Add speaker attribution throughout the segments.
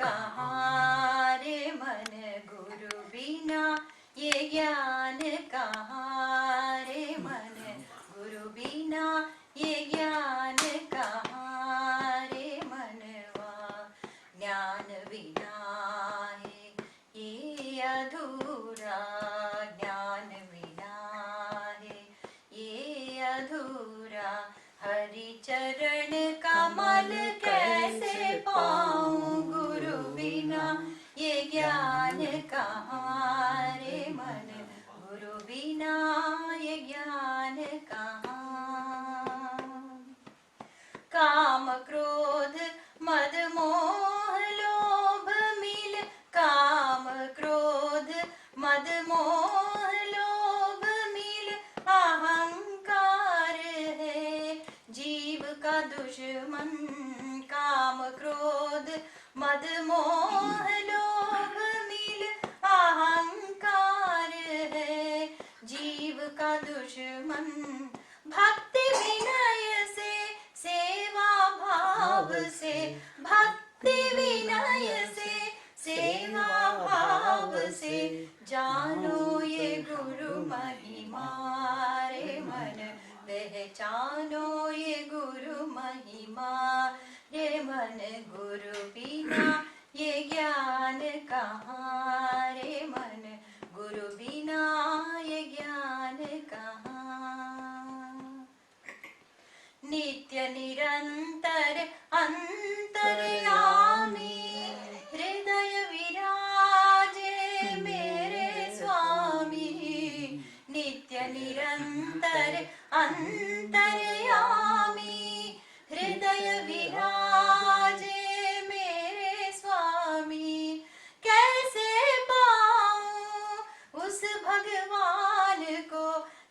Speaker 1: कहाँ रे मन, गुरु बिना ये ज्ञान कहाँ रे मन, गुरु बिना ये ज्ञान कहाँ रे मनवा। ज्ञान बिना है ये अधूरा, ज्ञान बिना है ये अधूरा। हरि चरण कमल कैसे पाऊं, गुरु बिना ये ज्ञान कहाँ रे मन, गुरु बिना ये ज्ञान कहाँ। काम क्रोध मद मोह लोभ मिल, काम क्रोध मद मोह लोभ मिल, अहंकार है जीव का दुश्मन। काम क्रोध मद मोह लोभ मिल, अहंकार है जीव का दुश्मन। भक्ति विनय से सेवा भाव से, भक्ति विनय से सेवा भाव से, जानो ये गुरु महिमा रे मन, पहचानो ये गुरु महिमा रे मन। गुरु बिना ये ज्ञान कहाँ रे मन, गुरु बिना ये ज्ञान कहाँ। नित्य निरंतर अंतर्यामी, हृदय विराजे मेरे स्वामी। नित्य निरंतर अंतर्यामी, हृदय विराजे मेरे स्वामी। कैसे पाऊं उस भगवान को,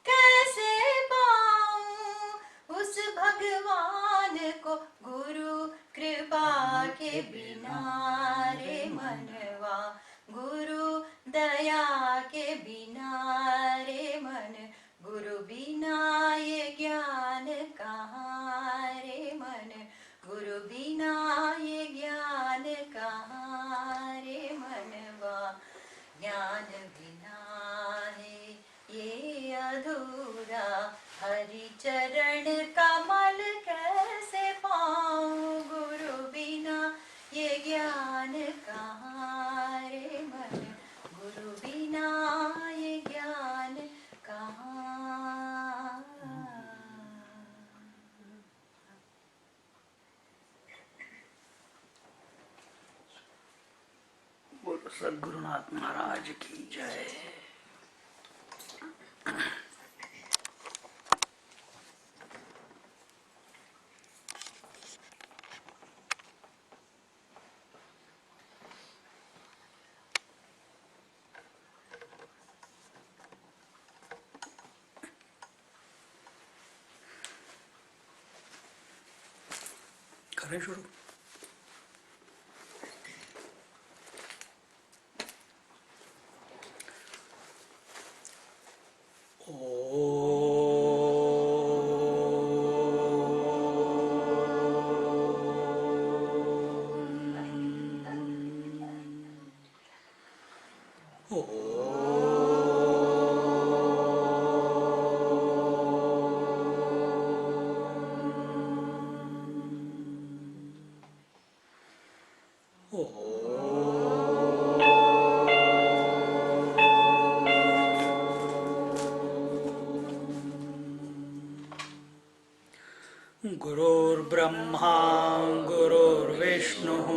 Speaker 1: कैसे पाऊं उस भगवान को, गुरु कृपा के बिना रे मनवा, गुरु दया के बिना रे मन, गुरु बिना ये ज्ञान कहाँ रे मन, गुरु बिना ये ज्ञान कहाँ रे मनवा। ज्ञान बिना है ये अधूरा, हरि चरण कमल कैसे पाऊं, गुरु बिना ये ज्ञान कहाँ रे मन, गुरु बिना ये ज्ञान कहाँ।
Speaker 2: बोलो सद्गुरुनाथ महाराज की जय। करें शुरू। गुरुर्ब्रह्मा गुरुर्विष्णुः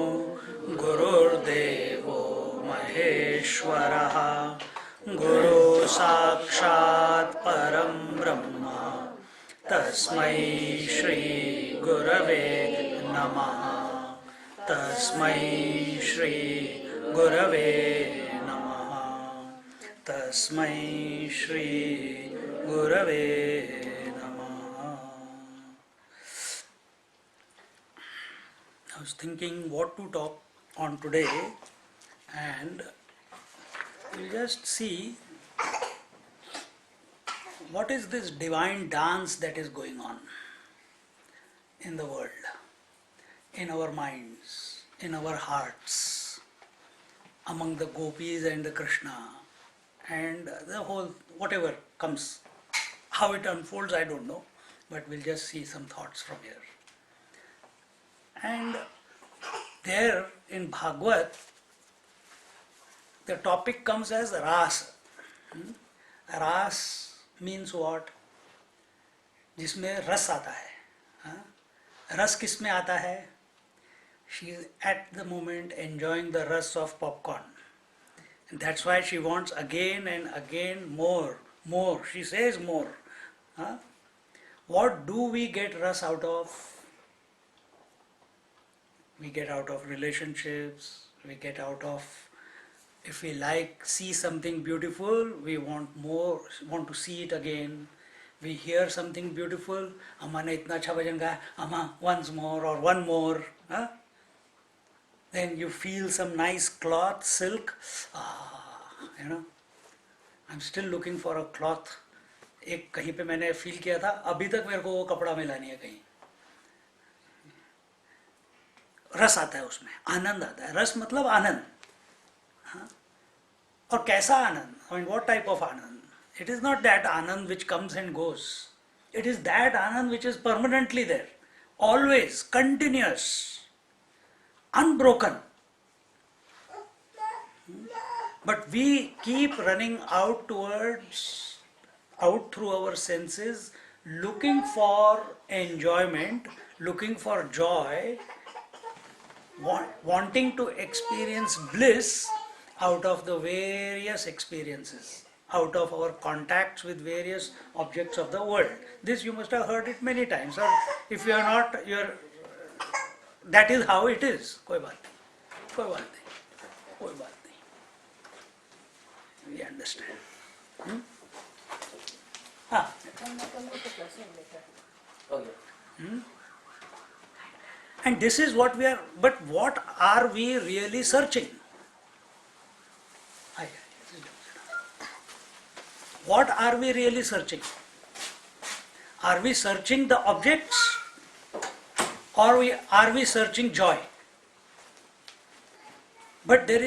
Speaker 2: गुरुर्देवो महेश्वरः, गुरु साक्षात् परं ब्रह्म, तस्मै श्री गुरवे नमः, तस्मै श्री गुरवे नमः, तस्मै श्री गुरवे नमः। I was thinking what to talk on today, and we'll just see what is this divine dance that is going on in the world, in our minds, in our hearts. among the gopis and the Krishna, and the whole, whatever comes, how it unfolds, I don't know, but we'll just see some thoughts from here. And there in Bhagavad, the topic comes as Ras. Ras means what? जिसमें रस आता है. हाँ? रस किस में आता है? She is at the moment enjoying the rus of popcorn. And that's why she wants again and again more. She says more. Huh? What do we get rus out of? We get out of relationships, we get out of, if we see something beautiful, we want more, want to see it again. We hear something beautiful, Amma ne itna acha bhajan gaya, Amma once more or one more. Huh? Then you feel some nice cloth, silk. I'm still looking for a cloth. एक कहीं पे मैंने feel किया था, अभी तक मेरे को वो कपड़ा मिला नहीं है कहीं. रस आता है उसमें, आनंद आता है. रस मतलब आनंद. हाँ? और कैसा आनंद? I mean, what type of Anand? It is not that Anand which comes and goes. It is that Anand which is permanently there, always, continuous, unbroken. But we keep running out through our senses, looking for enjoyment, looking for joy, wanting to experience bliss out of the various experiences, out of our contacts with various objects of the world. This you must have heard it many times, or if you are not, that is how it is. कोई बात नहीं. We understand. And this is what we are, but what are we really searching? What are we really searching? Are we searching the objects, or are we searching joy? But there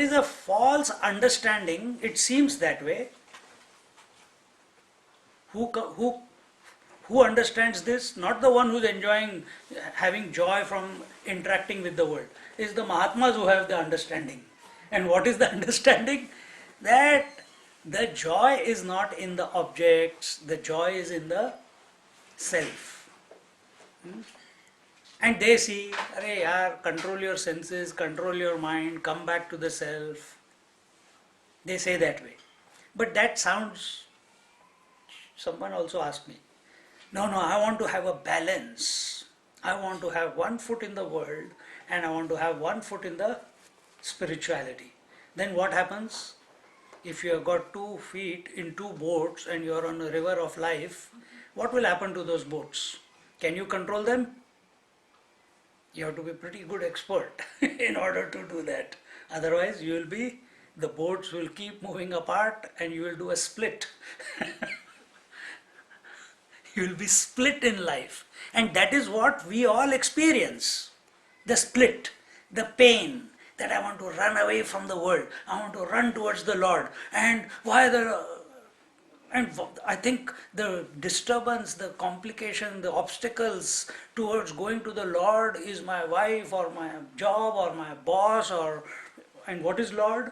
Speaker 2: is a false understanding, it seems that way. Who understands this? Not the one who is enjoying, having joy from interacting with the world. It's the Mahatmas who have the understanding. And what is the understanding? That the joy is not in the objects, the joy is in the self. And they see, arey yaar, control your senses, control your mind, come back to the self. They say that way. But that sounds, someone also asked me, no, I want to have a balance. I want to have one foot in the world and I want to have one foot in the spirituality. Then what happens? If you have got 2 feet in 2 boats and you are on a river of life, what will happen to those boats? Can you control them? You have to be pretty good expert in order to do that. Otherwise the boats will keep moving apart and you will do a split. You will be split in life. And that is what we all experience. The split, the pain, that I want to run away from the world. I want to run towards the Lord. And I think the disturbance, the complication, the obstacles towards going to the Lord is my wife or my job or my boss and what is Lord?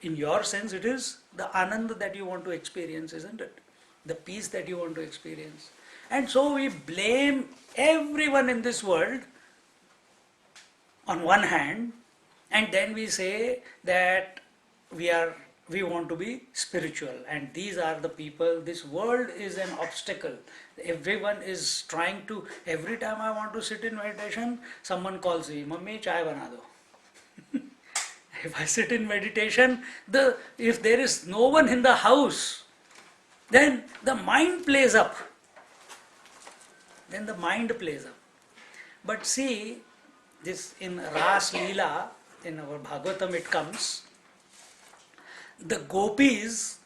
Speaker 2: In your sense it is the anand that you want to experience, isn't it? The peace that you want to experience. And so we blame everyone in this world on one hand, and then we say that we want to be spiritual, and these are the people. This world is an obstacle. Everyone is trying to, every time I want to sit in meditation, someone calls me, Mummy, chai bana do. If I sit in meditation, if there is no one in the house, then the mind plays up. But see, this in Ras Leela, in our Bhagavatam it comes, the gopis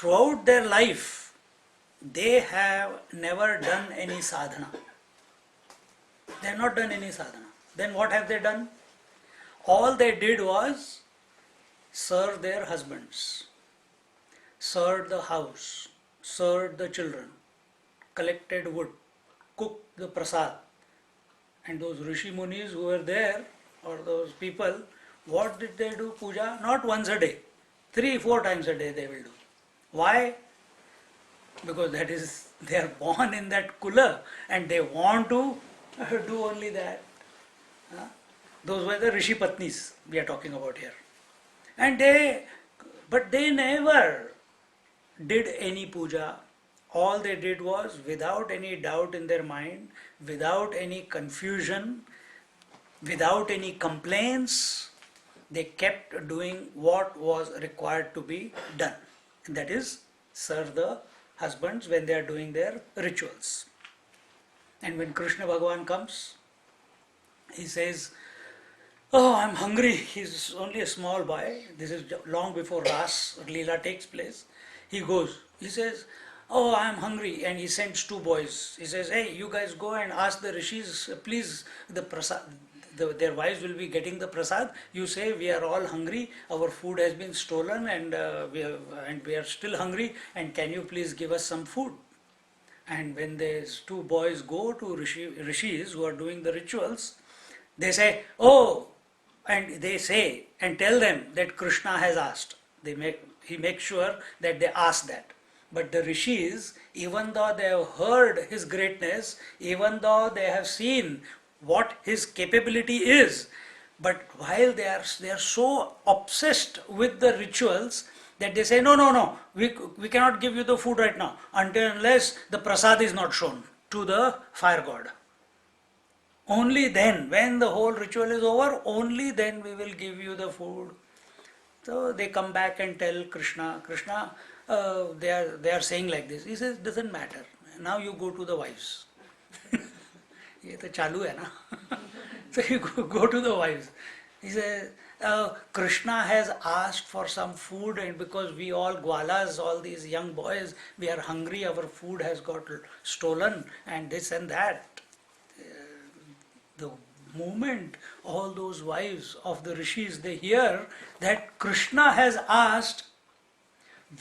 Speaker 2: throughout their life, they have never done any sadhana. They have not done any sadhana. Then what have they done? All they did was serve their husbands, served the house, served the children, collected wood, cooked the prasad. And those rishi munis who were there, or those people, what did they do puja? Not once a day, 3-4 times a day they will do. Why? Because that is, they are born in that kula and they want to do only that. Those were the rishi patnis we are talking about here. But they never did any puja. All they did was, without any doubt in their mind, without any confusion, without any complaints, they kept doing what was required to be done. And that is, serve the husbands when they are doing their rituals. And when Krishna Bhagavan comes, he says, "Oh, I'm hungry." He's only a small boy. This is long before Ras Leela takes place. He goes, he says, "Oh, I'm hungry." And he sends 2 boys. He says, "Hey, you guys go and ask the rishis, please, the prasad, their wives will be getting the prasad. You say, we are all hungry, our food has been stolen, and we are still hungry, and can you please give us some food?" And when these 2 boys go to rishis who are doing the rituals, they say, "Oh," and they say and tell them that Krishna has asked. He makes sure that they ask that. But the rishis, even though they have heard his greatness, even though they have seen what his capability is, but while they are so obsessed with the rituals that they say, no, we cannot give you the food right now unless the prasad is not shown to the fire god. Only then, when the whole ritual is over, only then we will give you the food. So they come back and tell Krishna, they are saying like this. He says, doesn't matter. Now you go to the wives. ये तो चालू है ना. So you go to the wives. He says, Krishna has asked for some food, and because we all gwalas, all these young boys, we are hungry, our food has got stolen, and this and that. The moment all those wives of the rishis, they hear that Krishna has asked,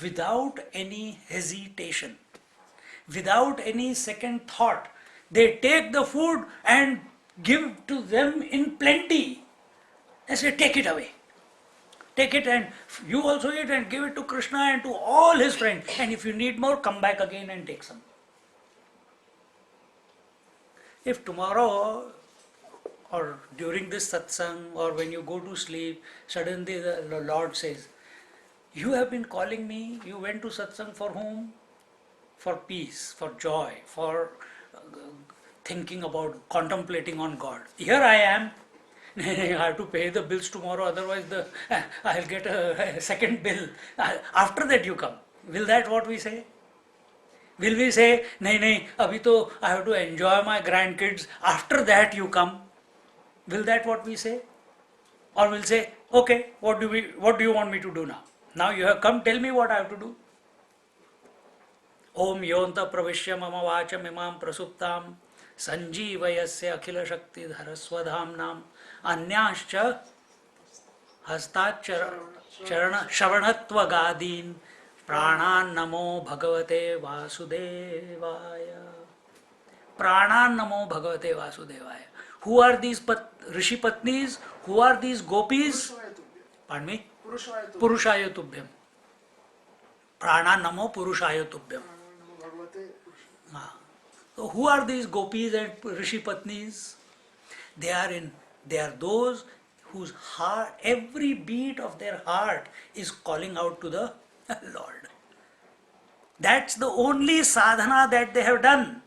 Speaker 2: without any hesitation, without any second thought, they take the food and give to them in plenty. They say, take it away. Take it, and you also eat, and give it to Krishna and to all his friends. And if you need more, come back again and take some. If tomorrow or during this satsang or when you go to sleep, suddenly the Lord says, you have been calling me, you went to satsang for whom? For peace, for joy, for thinking about, contemplating on God. Here I am. I have to pay the bills tomorrow, otherwise I'll get a second bill. After that you come. Will that what we say? Will we say, nahi, abhi to I have to enjoy my grandkids, after that you come? Will that what we say? Or we'll say, okay, what do you want me to do now? Now you have come, tell me what I have to do. Om yonta pravishya mama vacham imam prasuptam sanjeevayasya akhila shakti dharaswadhamnam anyascha hastat charana shravanatva gadin pranan namo bhagavate vasudevaya. Pranan namo bhagavate vasudevaya. Who are these rishi patnis? Who are these gopis? Pardon me? Purushaya tubhyam. Prana namo purushaya tubhyam. So who are these gopis and rishi patnis? They are those whose heart, every beat of their heart is calling out to the Lord. That's the only sadhana that they have done.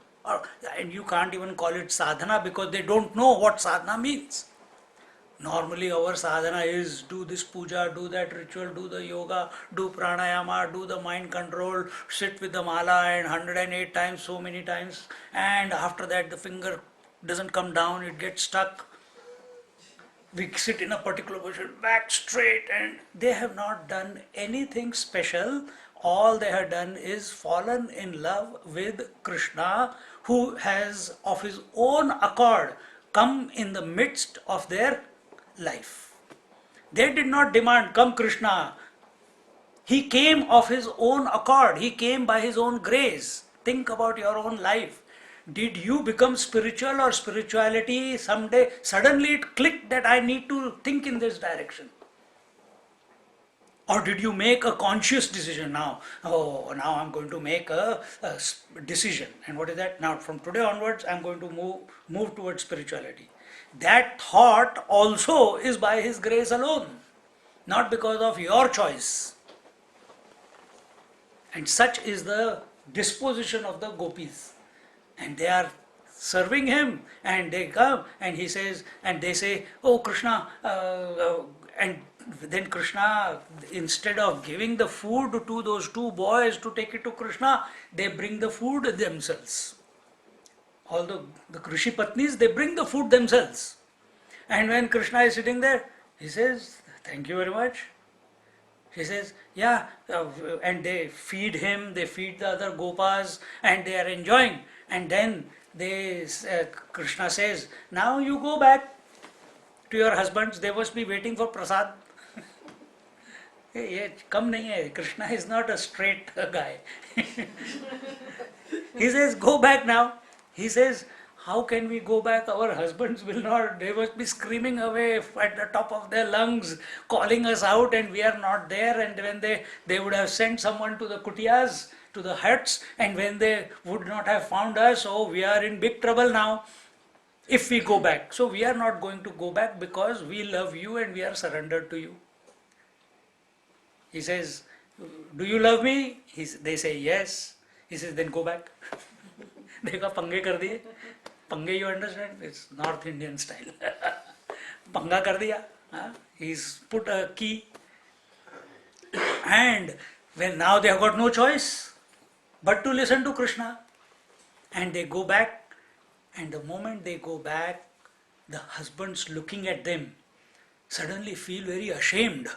Speaker 2: And you can't even call it sadhana because they don't know what sadhana means. Normally our sadhana is do this puja, do that ritual, do the yoga, do pranayama, do the mind control, sit with the mala and 108 times, so many times, and after that the finger doesn't come down, it gets stuck. We sit in a particular position, back straight, and they have not done anything special. all they had done is fallen in love with Krishna, who has of his own accord come in the midst of their life. They did not demand, come Krishna. He came of his own accord. He came by his own grace. Think about your own life. Did you become spiritual, or spirituality someday suddenly it clicked that I need to think in this direction? Or did you make a conscious decision now? Oh, now I'm going to make a decision. And what is that? Now from today onwards, I'm going to move towards spirituality. That thought also is by his grace alone, not because of your choice. And such is the disposition of the gopis. And they are serving him, and they come and he says, and they say, oh Krishna, and then Krishna, instead of giving the food to those two boys to take it to Krishna, they bring the food themselves. All the Rishi Patnis, they bring the food themselves. And when Krishna is sitting there, he says, thank you very much. He says, yeah, and they feed him, they feed the other gopas, and they are enjoying. And then Krishna says, now you go back to your husbands, they must be waiting for prasad. Hey, come nahi hai. Krishna is not a straight guy. He says, go back now. He says, how can we go back? Our husbands will not. They must be screaming away at the top of their lungs, calling us out, and we are not there. And when they would have sent someone to the kutiyas, to the huts, and when they would not have found us, oh, we are in big trouble now if we go back. So we are not going to go back because we love you and we are surrendered to you. He says, do you love me? They say yes. He says, then go back. देखा पंगे कर दिए. Pange, you understand? It's North Indian style. Panga kar diya. He's put a key. And when now they have got no choice but to listen to Krishna. And they go back. And the moment they go back, the husbands looking at them suddenly feel very ashamed.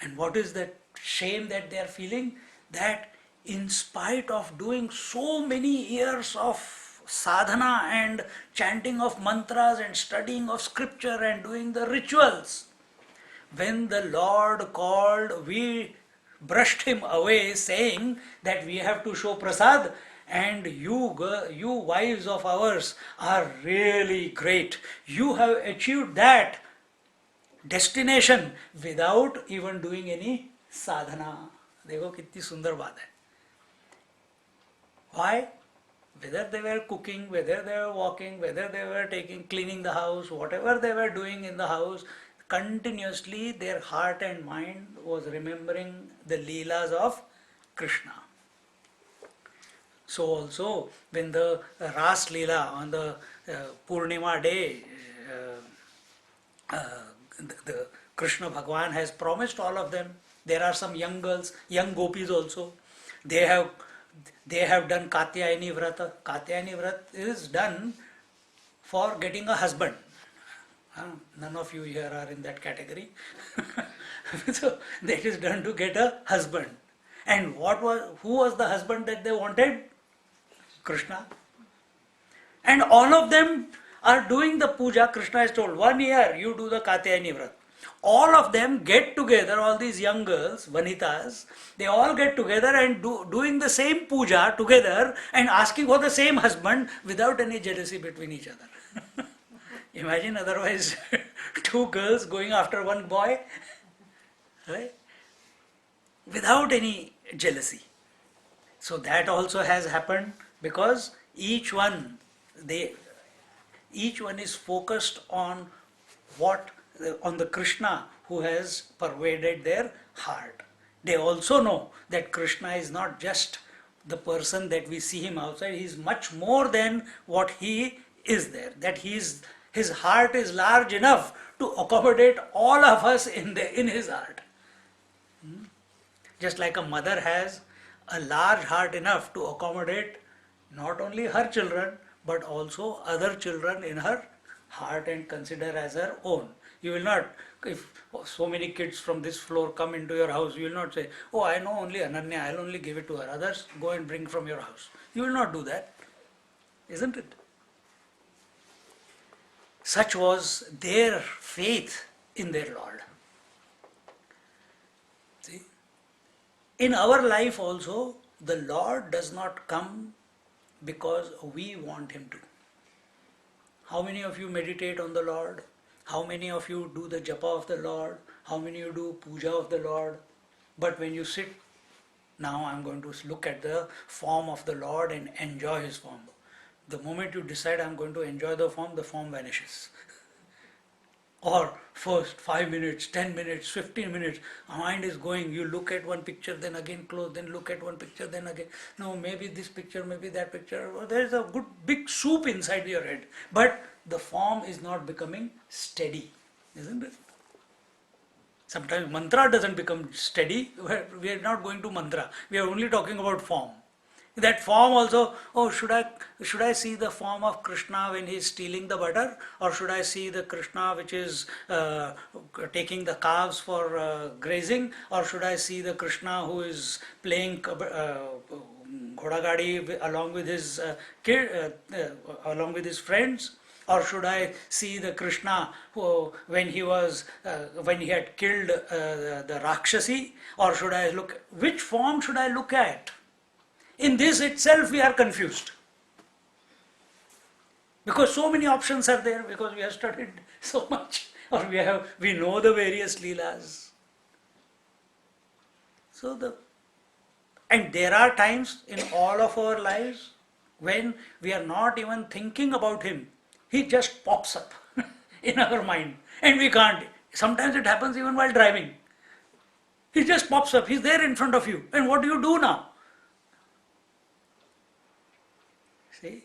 Speaker 2: And what is that shame that they are feeling? That in spite of doing so many years of sadhana and chanting of mantras and studying of scripture and doing the rituals, when the Lord called, we brushed him away, saying that we have to show prasad, and you wives of ours are really great. You have achieved that destination without even doing any sadhana. देखो कितनी सुंदर बात है. Why? Whether they were cooking, whether they were walking, whether they were cleaning the house, whatever they were doing in the house, continuously their heart and mind was remembering the leelas of Krishna. So also when the Ras Leela on the Purnima day, the Krishna Bhagwan has promised all of them. There are some young girls, young gopis also. They have done Katyayani Vrata. Katyayani Vrata is done for getting a husband. None of you here are in that category. So that is done to get a husband. And who was the husband that they wanted? Krishna. And all of them are doing the puja. Krishna has told, 1 year you do the Katyayani Vrata. All of them get together, all these young girls, vanitas, they all get together and doing the same puja together and asking for the same husband without any jealousy between each other. Imagine otherwise two girls going after one boy, right? Without any jealousy. So that also has happened because each one is focused on on the Krishna who has pervaded their heart. They also know that Krishna is not just the person that we see him outside, he is much more than what he is there. That his heart is large enough to accommodate all of us in his heart. Just like a mother has a large heart enough to accommodate not only her children but also other children in her heart and consider as her own. You will not, if so many kids from this floor come into your house, you will not say, oh, I know only Ananya, I'll only give it to her. Others, go and bring from your house. You will not do that, isn't it? Such was their faith in their Lord. See? In our life also, the Lord does not come because we want Him to. How many of you meditate on the Lord? How many of you do the japa of the Lord? How many of you do puja of the Lord? But when you sit, now I'm going to look at the form of the Lord and enjoy His form. The moment you decide I'm going to enjoy the form vanishes. Or first 5 minutes, 10 minutes, 15 minutes, mind is going, you look at one picture, then again close, then look at one picture, then again, no, maybe this picture, maybe that picture. Well, there is a good big soup inside your head. But the form is not becoming steady, isn't it? Sometimes mantra doesn't become steady. We are not going to mantra. We are only talking about form. That form also, oh, should I see the form of Krishna when he is stealing the butter, or should I see the Krishna which is taking the calves for grazing, or should I see the Krishna who is playing ghodagadi along with his along with his friends? Or should I see the Krishna who, when he had killed the Rakshasi? Or should I look, which form should I look at? In this itself we are confused. Because so many options are there, because we have studied so much, or we know the various leelas. And there are times in all of our lives when we are not even thinking about him. He just pops up in our mind and we can't. Sometimes it happens even while driving. He just pops up, he's there in front of you. And what do you do now? See?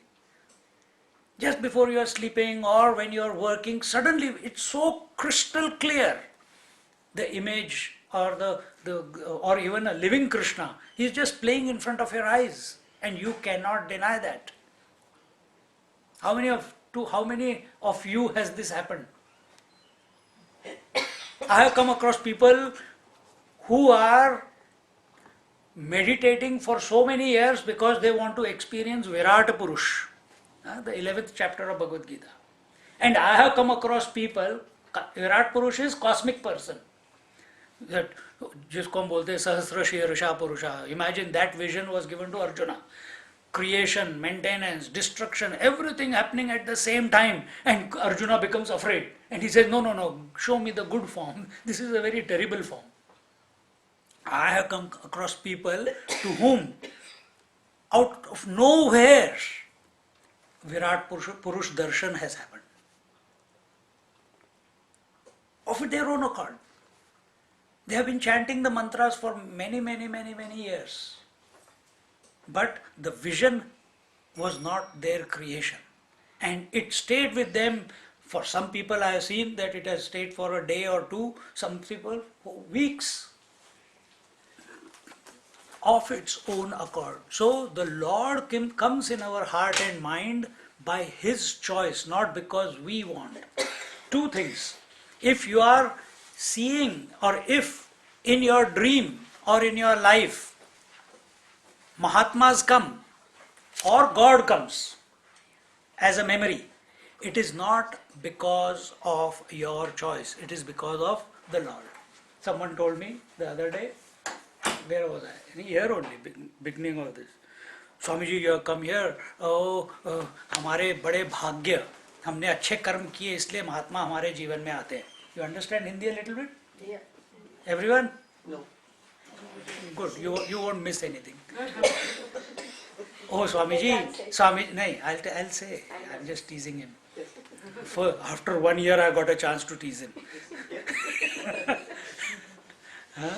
Speaker 2: Just before you are sleeping or when you are working, suddenly it's so crystal clear. The image or or even a living Krishna, he's just playing in front of your eyes and you cannot deny that. How many of you has this happened? I have come across people who are meditating for so many years because they want to experience Virat Purush, the 11th chapter of Bhagavad Gita. And I have come across people, Virat Purush is cosmic person. That जिसको हम बोलते हैं सहस्र शीर्षा पुरुषा. Imagine that vision was given to Arjuna. Creation, maintenance, destruction, everything happening at the same time, and Arjuna becomes afraid and he says, no, show me the good form. This is a very terrible form. I have come across people to whom out of nowhere Virat Purush Darshan has happened of their own accord. They have been chanting the mantras for many years. But the vision was not their creation. And it stayed with them. For some people I have seen that it has stayed for a day or two, some people for weeks. Of its own accord. So the Lord comes in our heart and mind by His choice, not because we want. Two things. If you are seeing, or if in your dream or in your life Mahatmas come or God comes as a memory, it is not because of your choice, it is because of the Lord. Someone told me the other day, where was I? In here only, beginning of this. Swami ji, you have come here. हमारे बड़े भाग्य, हमने अच्छे कर्म किए इसलिए महात्मा हमारे जीवन में आते हैं. You understand Hindi a little bit?
Speaker 3: Yeah.
Speaker 2: Everyone?
Speaker 3: No.
Speaker 2: Good. You won't miss anything. Oh, Swamiji, no, I'll say. I'm just teasing him. After 1 year, I got a chance to tease him. Huh?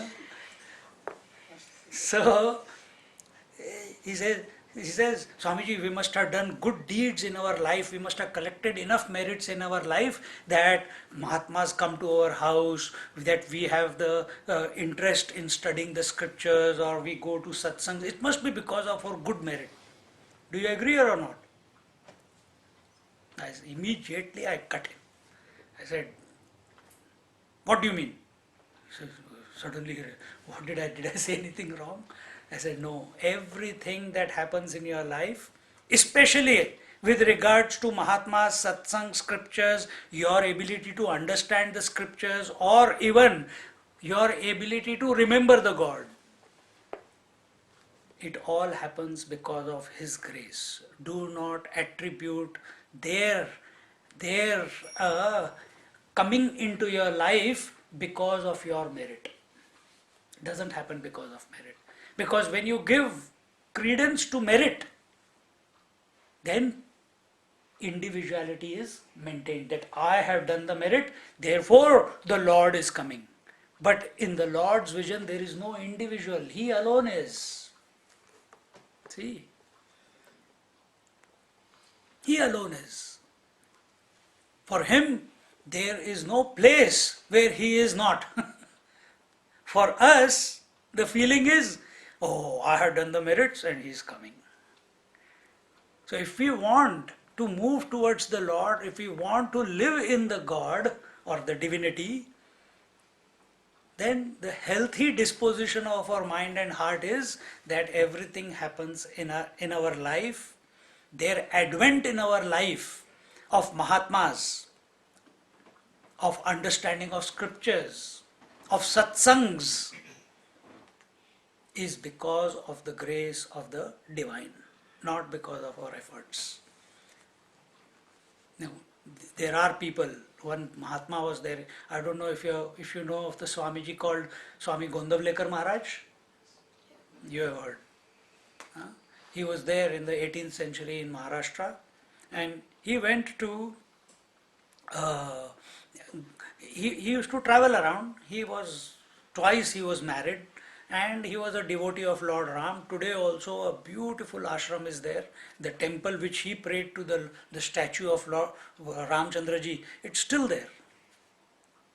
Speaker 2: So he says, Swamiji, we must have done good deeds in our life. We must have collected enough merits in our life that Mahatmas come to our house, that we have the interest in studying the scriptures, or we go to satsangs. It must be because of our good merit. Do you agree or not? Immediately I cut him. I said, what do you mean? So suddenly, what did I say anything wrong? I said, no, everything that happens in your life, especially with regards to Mahatma's satsang scriptures, your ability to understand the scriptures, or even your ability to remember the God, it all happens because of His grace. Do not attribute their their coming into your life because of your merit. It doesn't happen because of merit. Because when you give credence to merit, then individuality is maintained. That I have done the merit, therefore the Lord is coming. But in the Lord's vision, there is no individual. He alone is. See? He alone is. For Him, there is no place where He is not. For us, the feeling is, oh, I have done the merits and He is coming. So if we want to move towards the Lord, if we want to live in the God or the divinity, then the healthy disposition of our mind and heart is that everything happens in our life. Their advent in our life of Mahatmas, of understanding of scriptures, of satsangs, is because of the grace of the divine, not because of our efforts. Now, there are people. One Mahatma was there. I don't know if you know of the Swamiji called Swami Gondavlekar Maharaj. You have heard. Huh? He was there in the 18th century in Maharashtra, and he went to. He used to travel around. Twice he was married, and he was a devotee of Lord Ram. Today also a beautiful ashram is there. The temple which he prayed to, the statue of Lord Ramchandraji, it's still there.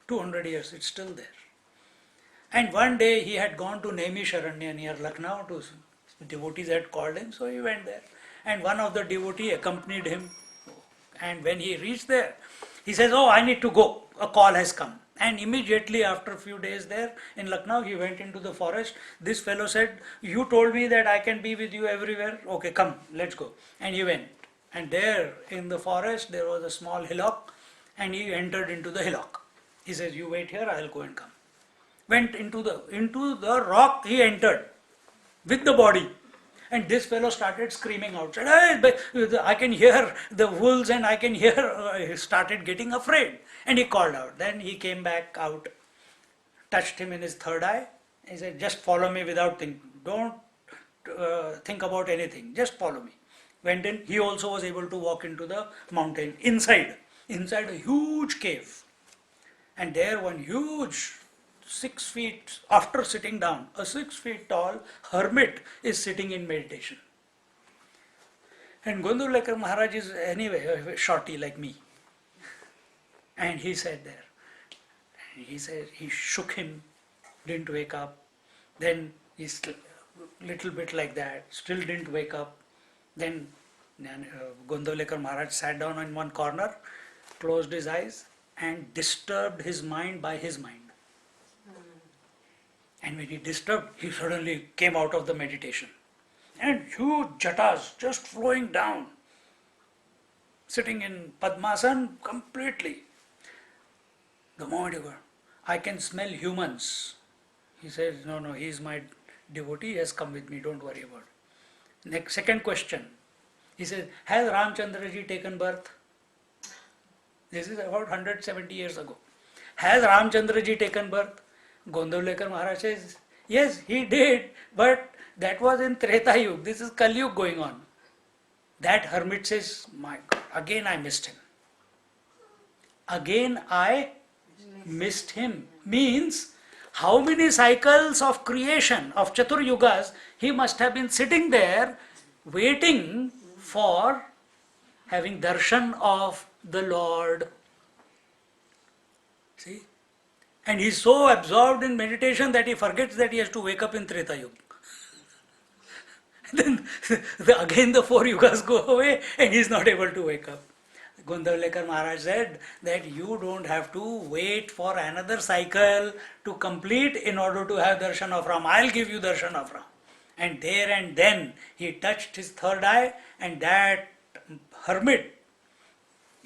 Speaker 2: 200 years, it's still there. And one day he had gone to Naimisharanya near Lucknow. Devotees had called him, so he went there. And one of the devotee accompanied him. And when he reached there, he says, oh, I need to go. A call has come. And immediately after a few days there in Lucknow, he went into the forest. This fellow said, you told me that I can be with you everywhere. Okay, come, let's go. And he went. And there in the forest, there was a small hillock, and he entered into the hillock. He says, you wait here, I'll go and come. Went into the rock, he entered with the body. And this fellow started screaming outside. Hey, I can hear the wolves, and I can hear, he started getting afraid. And he called out. Then he came back out, touched him in his third eye. He said, just follow me without thinking. Don't think about anything. Just follow me. Went in. He also was able to walk into the mountain inside a huge cave. And there one huge 6 feet, after sitting down, a 6 feet tall hermit is sitting in meditation. And Gondavlekar Maharaj is anyway a shorty like me. And he sat there. And he said, he shook him, didn't wake up. Then he's little bit like that, still didn't wake up. Then Gondavlekar Maharaj sat down in one corner, closed his eyes, and disturbed his mind by his mind. And when he disturbed, he suddenly came out of the meditation. And huge jatas just flowing down. Sitting in Padmasana completely. The moment he got, I can smell humans. He says, no, he is my devotee, he has come with me, don't worry about it. Second question. He says, has Ramchandraji taken birth? This is about 170 years ago. Has Ramchandraji taken birth? Gondavlekar Maharaj says, yes, he did, but that was in Treta Yuga. This is Kali Yuga going on. That hermit says, my God, again I missed him. Again I missed him. Means, how many cycles of creation, of Chatur Yugas, he must have been sitting there, waiting for having darshan of the Lord. See? And he is so absorbed in meditation that he forgets that he has to wake up in Treta Yuga. Then again the 4 yugas go away and he is not able to wake up. Gundavlekar Maharaj said that you don't have to wait for another cycle to complete in order to have darshan of Ram. I'll give you darshan of Ram. And there and then he touched his third eye, and that hermit,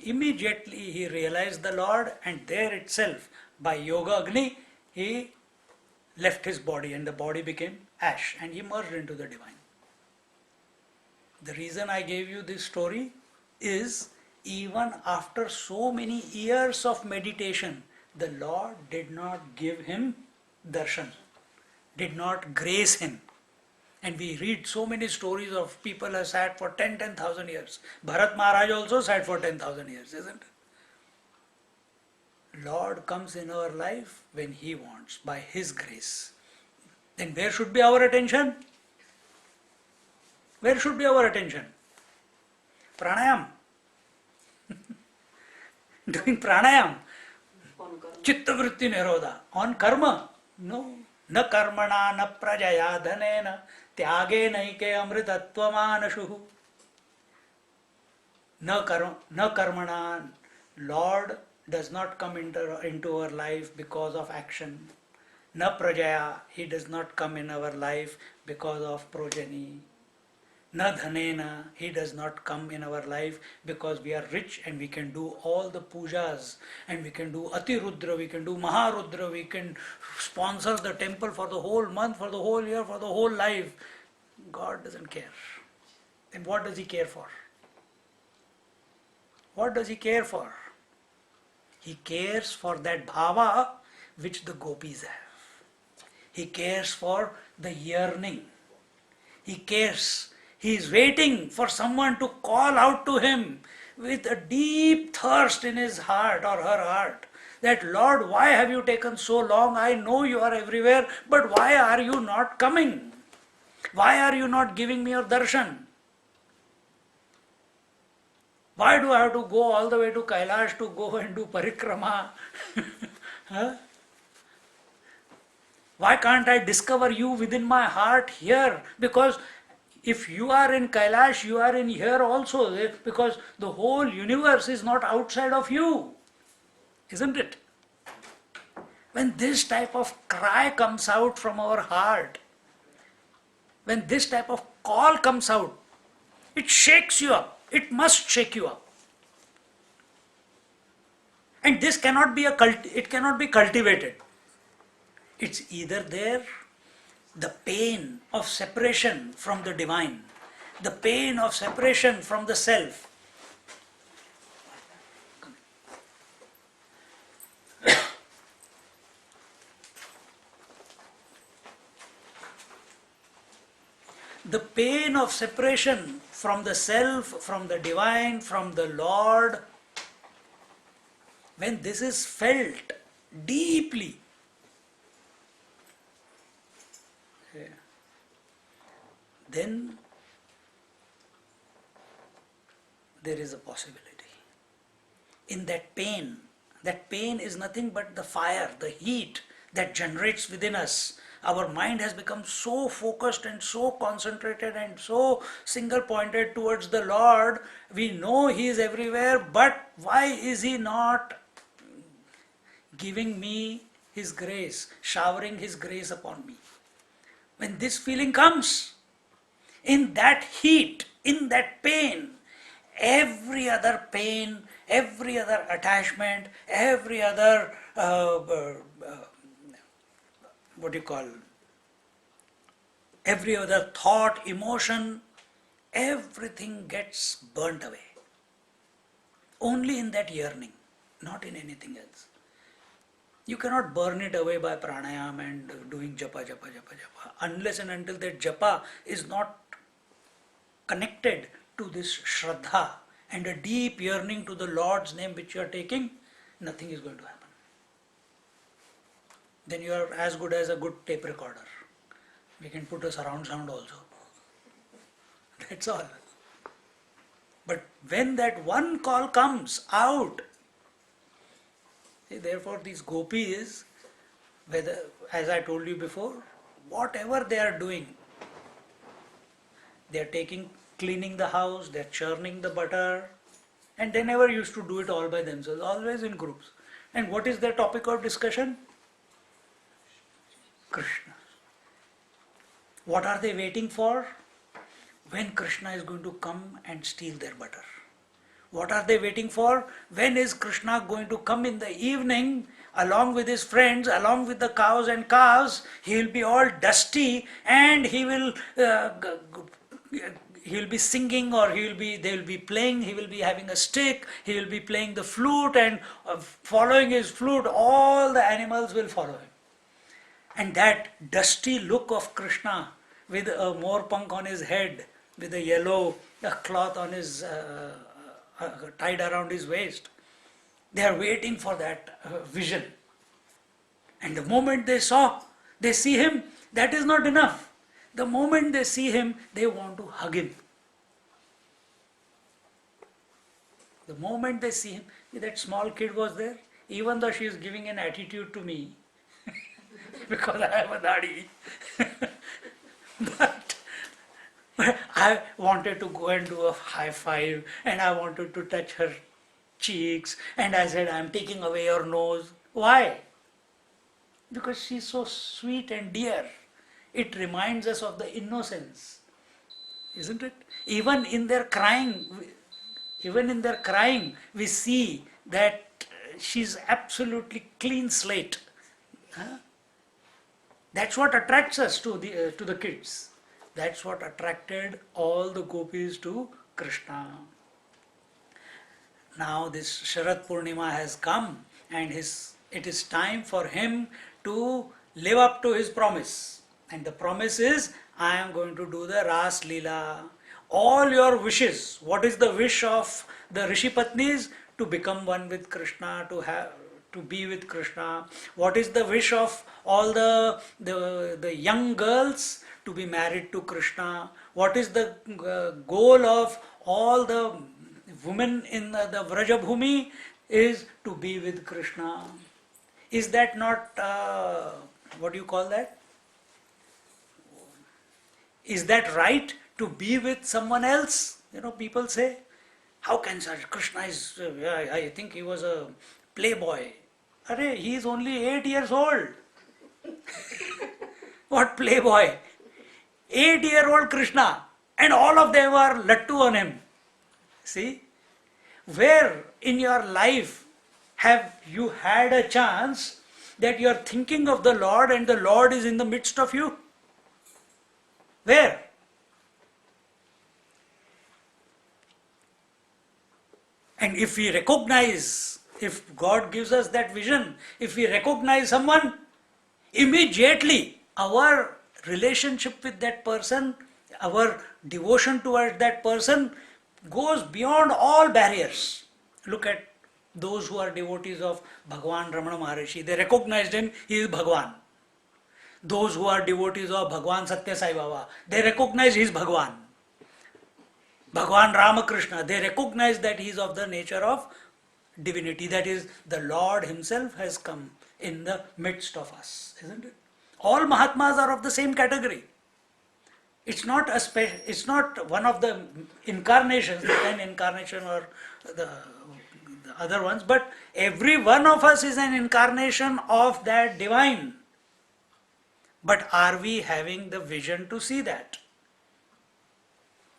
Speaker 2: immediately he realized the Lord, and there itself, by Yoga Agni, he left his body and the body became ash and he merged into the divine. The reason I gave you this story is even after so many years of meditation, the Lord did not give him darshan, did not grace him. And we read so many stories of people who have sat for 10,000 years. Bharat Maharaj also sat for 10,000 years, isn't it? Lord comes in our life when He wants, by His grace. Then where should be our attention? Where should be our attention? Pranayam. Doing pranayam. Chitta vritti nirodha. On karma? No. Na karmana na prajaya dhanena tyage naike amritattvamanashuhu. Na karmana. Lord does not come into our life because of action. Na prajaya. He does not come in our life because of progeny. Na dhanena, he does not come in our life because we are rich and we can do all the pujas and we can do Atirudra, we can do Maharudra, we can sponsor the temple for the whole month, for the whole year, for the whole life. God doesn't care. Then what does He care for? What does He care for? He cares for that bhava which the gopis have. He cares for the yearning. He cares. He is waiting for someone to call out to him with a deep thirst in his heart or her heart. That, Lord, why have you taken so long? I know you are everywhere, but why are you not coming? Why are you not giving me your darshan? Why do I have to go all the way to Kailash to go and do parikrama? Huh? Why can't I discover you within my heart here? Because if you are in Kailash, you are in here also, because the whole universe is not outside of you, isn't it? When this type of cry comes out from our heart, when this type of call comes out, it shakes you up. It must shake you up. And this cannot be it cannot be cultivated. It's either there, the pain of separation from the divine, the pain of separation from the self. The pain of separation from the self, from the divine, from the Lord, when this is felt deeply, then there is a possibility. In that pain is nothing but the fire, the heat that generates within us. Our mind has become so focused and so concentrated and so single pointed towards the Lord. We know He is everywhere, but why is He not giving me His grace, showering His grace upon me? When this feeling comes, in that heat, in that pain, every other pain, every other attachment, every other every other thought, emotion, everything gets burnt away. Only in that yearning, not in anything else. You cannot burn it away by pranayam and doing japa, unless and until that japa is not connected to this shraddha and a deep yearning to the Lord's name which you are taking, nothing is going to happen. Then you are as good as a good tape recorder. We can put a surround sound also. That's all. But when that one call comes out, therefore these gopis, whether, as I told you before, whatever they are doing, they are cleaning the house, they are churning the butter, And they never used to do it all by themselves, always in groups. And what is their topic of discussion? Krishna. What are they waiting for? When Krishna is going to come and steal their butter. What are they waiting for? When is Krishna going to come in the evening along with his friends, along with the cows and calves? He will be all dusty and he will be singing, or they will be playing, he will be having a stick, he will be playing the flute, and following his flute all the animals will follow him. And that dusty look of Krishna with a moorpunk on his head, with a yellow cloth on his tied around his waist, they are waiting for that vision. And the moment they see him, that is not enough. The moment they see him, they want to hug him. The moment they see him, that small kid was there, even though she is giving an attitude to me, because I have a dadi. but I wanted to go and do a high five, and I wanted to touch her cheeks, and I said, I am taking away your nose. Why? Because she is so sweet and dear. It reminds us of the innocence, isn't it? Even in their crying, we see that she's absolutely clean slate. Huh? That's what attracts us to the kids. That's what attracted all the gopis to Krishna. Now this Sharad Purnima has come, and it is time for him to live up to his promise. And the promise is, I am going to do the Ras Leela. All your wishes. What is the wish of the Rishi Patnis? To become one with Krishna, to be with Krishna. What is the wish of all the young girls? To be married to Krishna. What is the goal of all the women in the Vrajabhumi? Is to be with Krishna. Is that not, what do you call that? Is that right to be with someone else? People say, how can such? Krishna is, I think he was a playboy. Arey, he is only 8 years old. What playboy? 8-year-old Krishna, and all of them are lattu on him. See? Where in your life have you had a chance that you are thinking of the Lord and the Lord is in the midst of you? Where? And if we recognize, if God gives us that vision, if we recognize someone, immediately our relationship with that person, our devotion towards that person goes beyond all barriers. Look at those who are devotees of Bhagwan Ramana Maharishi. They recognized him, he is Bhagwan. Those who are devotees of Bhagwan Satya Sai Baba, they recognize he is Bhagwan. Bhagwan Ramakrishna, they recognize that he is of the nature of divinity. That is, the Lord himself has come in the midst of us, isn't it? All Mahatmas are of the same category. It's not one of the incarnations, the 10 incarnation or the other ones, but every one of us is an incarnation of that divine. But are we having the vision to see that?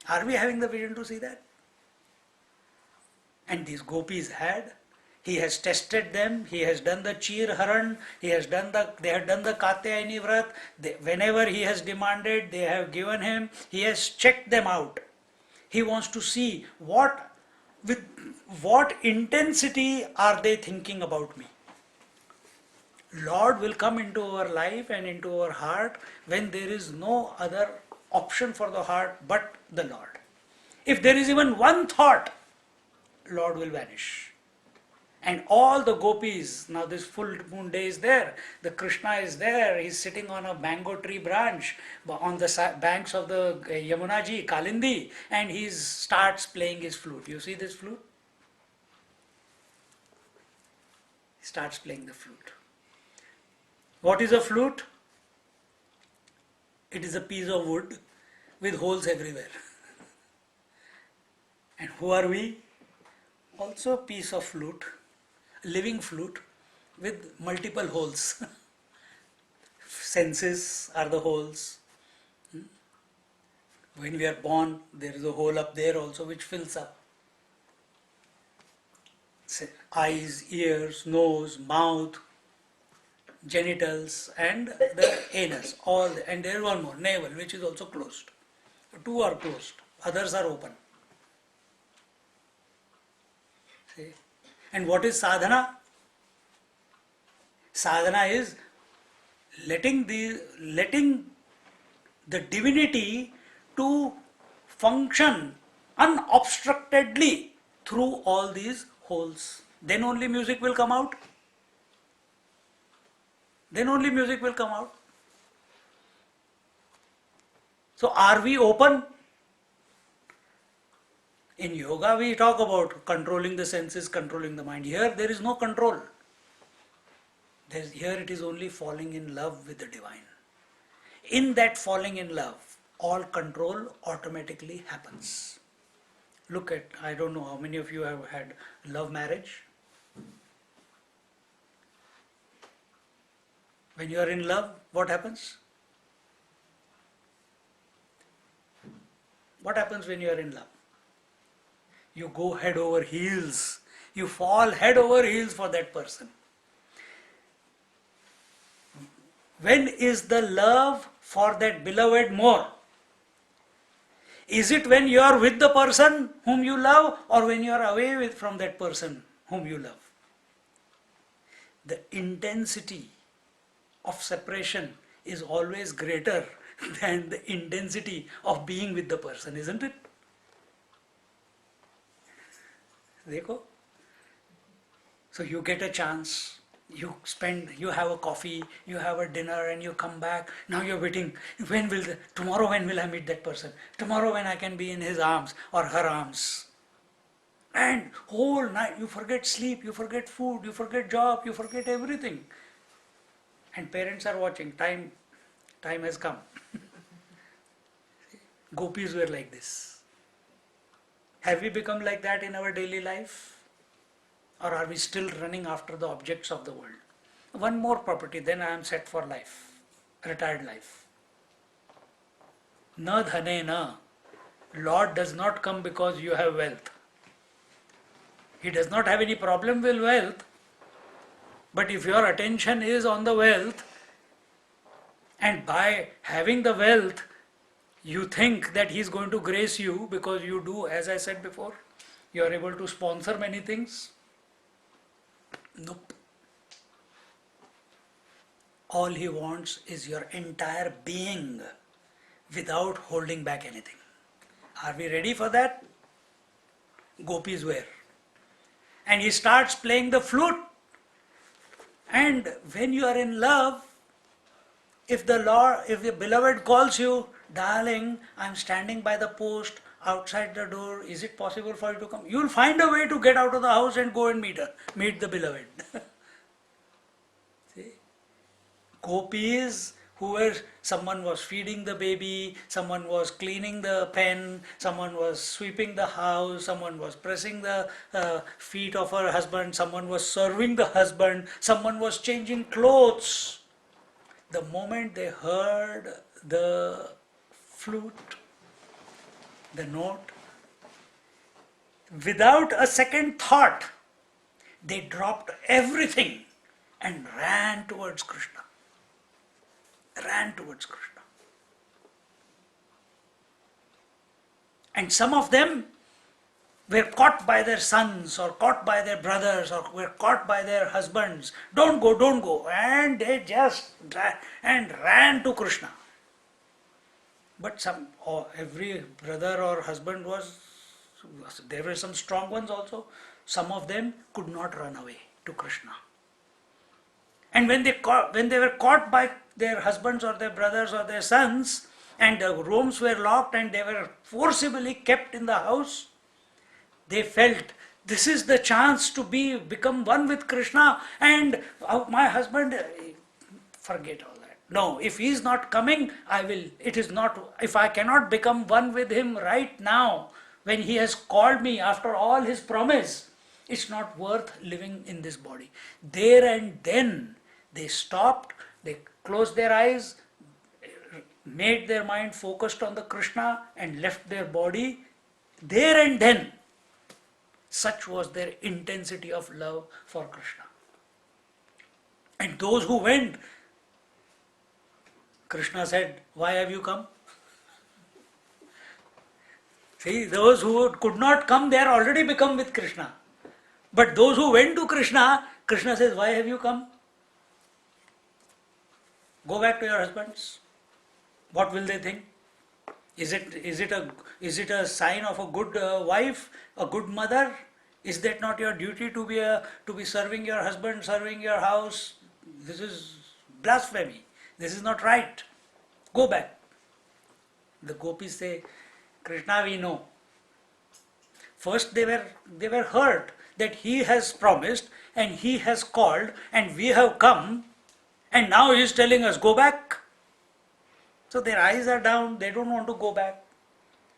Speaker 2: Are we having the vision to see that? And these gopis had. He has tested them. He has done the Chir Haran. They have done the Katyayani Vrat. Whenever he has demanded, they have given him. He has checked them out. He wants to see with what intensity are they thinking about me. Lord will come into our life and into our heart when there is no other option for the heart but the Lord. If there is even one thought, Lord will vanish. And all the gopis, now this full moon day is there, the Krishna is there, he is sitting on a mango tree branch on the banks of the Yamuna ji, Kalindi, and he starts playing his flute. You see this flute? He starts playing the flute. What is a flute? It is a piece of wood with holes everywhere. And who are we? Also a piece of flute, living flute with multiple holes. Senses are the holes. When we are born, there is a hole up there also which fills up. Eyes, ears, nose, mouth, genitals, and the anus. And there is one more, navel, which is also closed. Two are closed, others are open. See? And what is sadhana? Sadhana is letting the divinity to function unobstructedly through all these holes. Then only music will come out. Then only music will come out. So are we open? In yoga we talk about controlling the senses, controlling the mind. Here there is no control. Here it is only falling in love with the divine. In that falling in love, all control automatically happens. Look at, I don't know how many of you have had love marriage. When you are in love, what happens? What happens when you are in love? You go head over heels. You fall head over heels for that person. When is the love for that beloved more? Is it when you are with the person whom you love, or when you are away from that person whom you love? The intensity of separation is always greater than the intensity of being with the person, isn't it? Dekho? So you get a chance, you have a coffee, you have a dinner, and you come back. Now you're waiting. Tomorrow when will I meet that person? Tomorrow when I can be in his arms or her arms? And whole night you forget sleep, you forget food, you forget job, you forget everything. And parents are watching. Time has come. Gopis were like this. Have we become like that in our daily life? Or are we still running after the objects of the world? One more property, then I am set for life, retired life. Na dhane na. Lord does not come because you have wealth. He does not have any problem with wealth. But if your attention is on the wealth, and by having the wealth, you think that he is going to grace you because you do, as I said before, you are able to sponsor many things. Nope. All he wants is your entire being without holding back anything. Are we ready for that? Gopis were. And he starts playing the flute. And when you are in love, if the beloved calls you, darling, I'm standing by the post outside the door, is it possible for you to come? You'll find a way to get out of the house and go and meet the beloved. See? Gopis someone was feeding the baby, someone was cleaning the pen, someone was sweeping the house, someone was pressing the feet of her husband, someone was serving the husband, someone was changing clothes. The moment they heard the flute, the note, without a second thought, they dropped everything and ran towards Krishna. And some of them were caught by their sons or caught by their brothers or were caught by their husbands. Don't go. And they just ran to Krishna. But every brother or husband there were some strong ones also. Some of them could not run away to Krishna. And when they were caught by their husbands or their brothers or their sons, and the rooms were locked and they were forcibly kept in the house, they felt, this is the chance to become one with Krishna, and my husband, forget all that. No, if he is not coming, if I cannot become one with him right now, when he has called me after all his promise, It's not worth living in this body. There and then they stopped, they closed their eyes, made their mind focused on the Krishna and left their body. There and then, such was their intensity of love for Krishna. And those who went, Krishna said, "Why have you come?" See, those who could not come, they are already become with Krishna. But those who went to Krishna, Krishna says, "Why have you come? Go back to your husbands. What will they think? Is it a sign of a good wife, a good mother? Is that not your duty to be serving your husband, serving your house? This is blasphemy. This is not right. Go back." The gopis say, "Krishna, we know. First they were hurt that he has promised and he has called and we have come, and now he is telling us go back." So their eyes are down, they don't want to go back.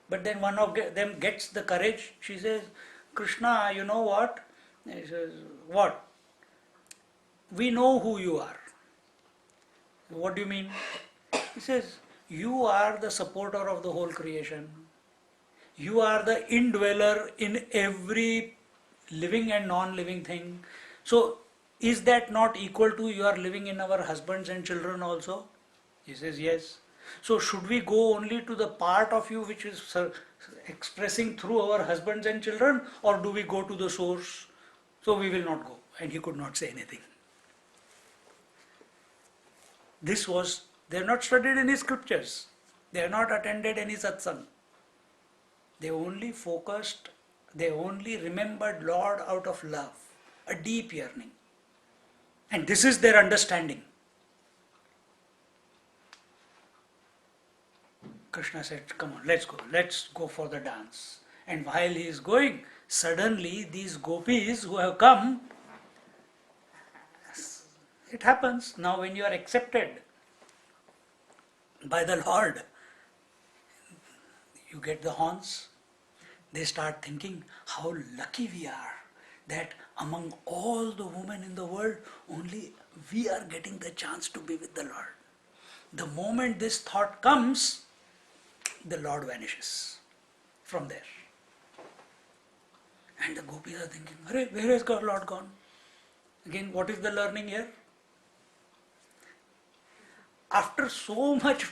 Speaker 2: But then one of them gets the courage. She says, "Krishna, you know what?" He says, "What?" "We know who you are." "What do you mean?" He says, "You are the supporter of the whole creation. You are the indweller in every living and non-living thing. So is that not equal to you are living in our husbands and children also?" He says, "Yes." "So should we go only to the part of you which is expressing through our husbands and children, or do we go to the source?" "So we will not go." And he could not say anything. They are not studied any scriptures. They have not attended any satsang. They only focused, they only remembered Lord out of love, a deep yearning. And this is their understanding. Krishna said, "Come on, let's go for the dance." And while he is going, suddenly these gopis who have come, it happens now when you are accepted by the Lord, you get the horns. They start thinking how lucky we are that among all the women in the world, only we are getting the chance to be with the Lord. The moment this thought comes, the Lord vanishes from there. And the gopis are thinking, "Arey, where has Lord gone?" Again, what is the learning here? After so much,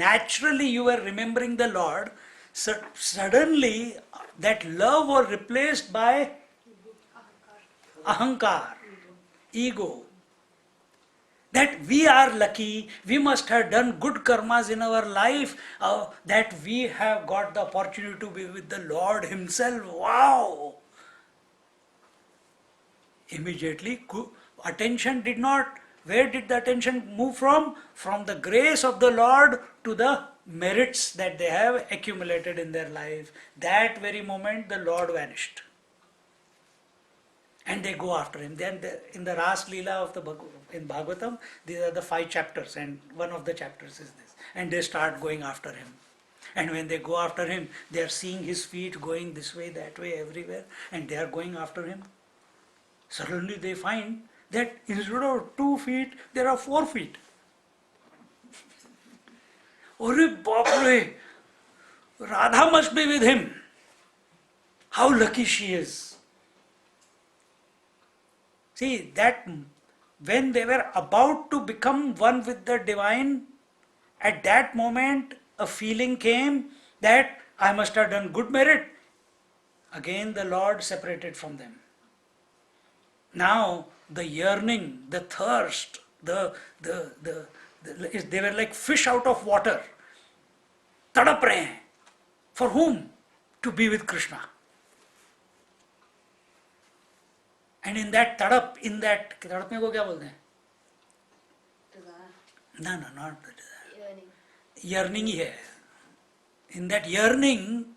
Speaker 2: naturally you were remembering the Lord, suddenly that love was replaced by ahankar, ego. That we are lucky, we must have done good karmas in our life, that we have got the opportunity to be with the Lord Himself. Wow! Immediately, attention did not, where did the attention move from? From the grace of the Lord to the merits that they have accumulated in their life. That very moment, the Lord vanished. And they go after him. Then in the Ras Leela of in Bhagavatam, these are the 5 chapters, and one of the chapters is this. And they start going after him. And when they go after him, they are seeing his feet going this way, that way, everywhere, and they are going after him. Suddenly they find that instead of 2 feet, there are 4 feet. Ore Bapre! Radha must be with him. How lucky she is. See, that when they were about to become one with the divine, at that moment a feeling came that I must have done good merit. Again the Lord separated from them. Now the yearning, the thirst, they were like fish out of water. Tadap rahe hain. For whom? To be with Krishna. And in that tadap में को क्या बोलते हैं? No, not the desire. Yearning ही है. In that yearning,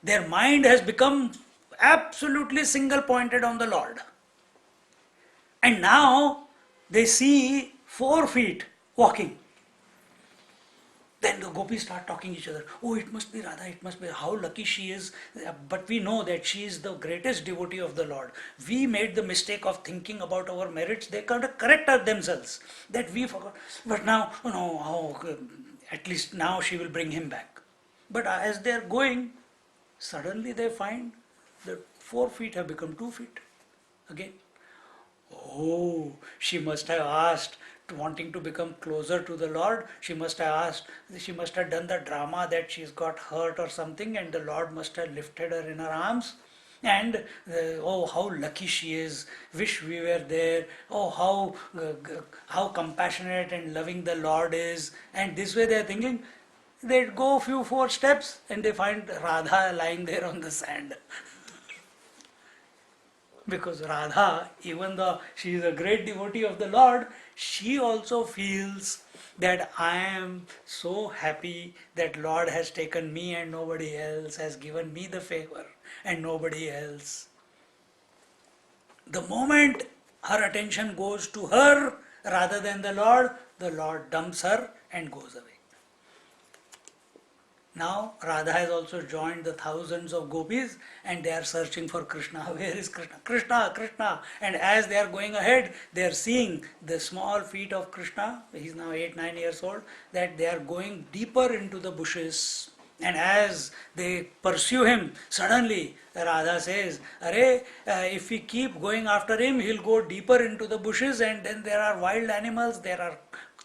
Speaker 2: their mind has become absolutely single pointed on the Lord. And now they see 4 feet walking. Then the gopis start talking each other. Oh, it must be Radha, it must be, how lucky she is. But we know that she is the greatest devotee of the Lord. We made the mistake of thinking about our merits. They kind of correct themselves that we forgot. But now, at least now she will bring him back. But as they are going, suddenly they find that 4 feet have become 2 feet again. Oh, she must have asked, wanting to become closer to the Lord. She must have asked, she must have done the drama that she's got hurt or something, and the Lord must have lifted her in her arms. And oh, how lucky she is! Wish we were there. Oh, how compassionate and loving the Lord is. And this way they're thinking. They go a few 4 steps and they find Radha lying there on the sand. Because Radha, even though she is a great devotee of the Lord, she also feels that I am so happy that Lord has taken me and nobody else, has given me the favor and nobody else. The moment her attention goes to her rather than the Lord dumps her and goes away. Now Radha has also joined the thousands of gopis and they are searching for Krishna. Where is Krishna? Krishna, Krishna. And as they are going ahead, they are seeing the small feet of Krishna. He is now 8, 9 years old. That they are going deeper into the bushes. And as they pursue him, suddenly Radha says, Arey, if we keep going after him, he'll go deeper into the bushes and then there are wild animals, there are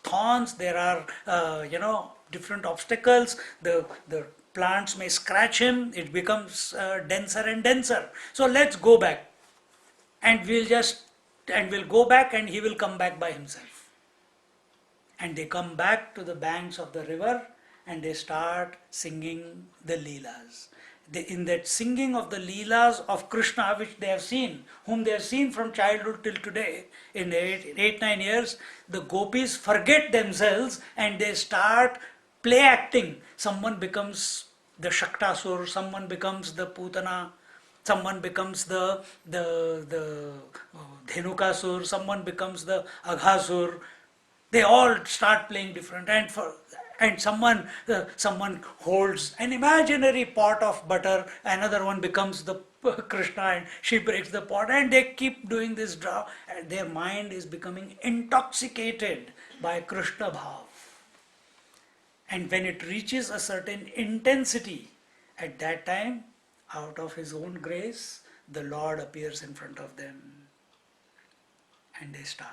Speaker 2: thorns, there are, different obstacles, the plants may scratch him, it becomes denser and denser. So let's go back and we'll go back and he will come back by himself. And they come back to the banks of the river and they start singing the Leelas. In that singing of the Leelas of Krishna, which they have seen, whom they have seen from childhood till today, in 8, 9 years, the gopis forget themselves and they start play acting. Someone becomes the Shaktasur, someone becomes the Putana, someone becomes the Dhenukasur, someone becomes the Aghasur. They all start playing different, and someone holds an imaginary pot of butter, another one becomes the Krishna and she breaks the pot, and they keep doing this draw, and their mind is becoming intoxicated by Krishna bhav. And when it reaches a certain intensity, at that time, out of his own grace, the Lord appears in front of them. And they start.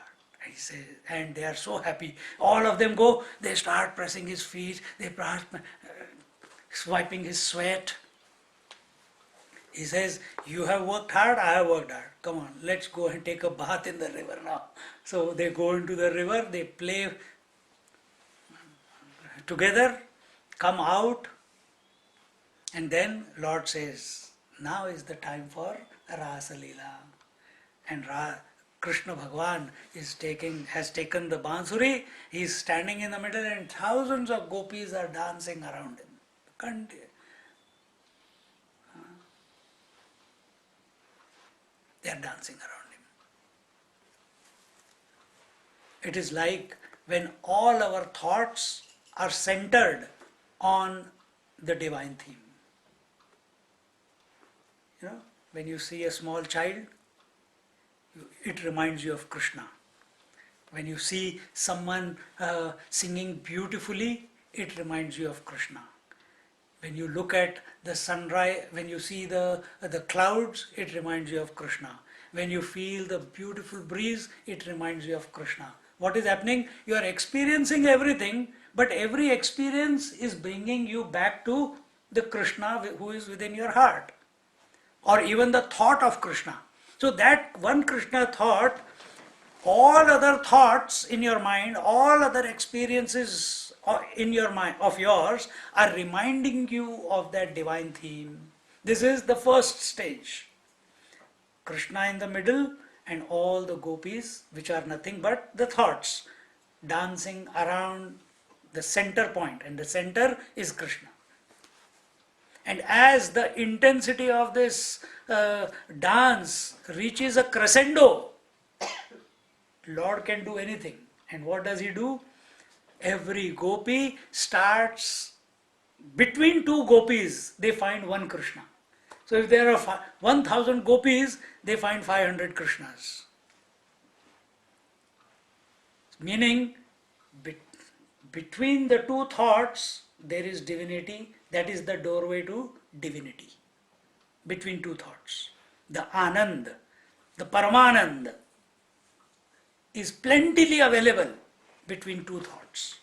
Speaker 2: He says, and they are so happy. All of them go, they start pressing his feet, they start swiping his sweat. He says, you have worked hard, I have worked hard. Come on, let's go and take a bath in the river now. So they go into the river, they play together, come out, and then Lord says, now is the time for Rasa Leela. And Krishna Bhagwan has taken the bansuri, he is standing in the middle and thousands of gopis are dancing around him. They are dancing around him. It is like when all our thoughts are centered on the divine theme. When you see a small child, it reminds you of Krishna. When you see someone singing beautifully, it reminds you of Krishna. When you look at the sunrise, when you see the clouds, it reminds you of Krishna. When you feel the beautiful breeze, it reminds you of Krishna. What is happening? You are experiencing everything, but every experience is bringing you back to the Krishna who is within your heart, or even the thought of Krishna. So that one Krishna thought, all other thoughts in your mind, all other experiences in your mind of yours are reminding you of that divine theme. This is the first stage. Krishna in the middle and all the gopis, which are nothing but the thoughts, dancing around the center point, and the center is Krishna. And as the intensity of this dance reaches a crescendo, Lord can do anything. And what does he do? Every gopi starts, between two gopis, they find one Krishna. So if there are 1000 gopis, they find 500 Krishnas. Meaning, between the two thoughts, there is divinity. That is the doorway to divinity. Between two thoughts. The Anand, the Paramananda is plentifully available between two thoughts.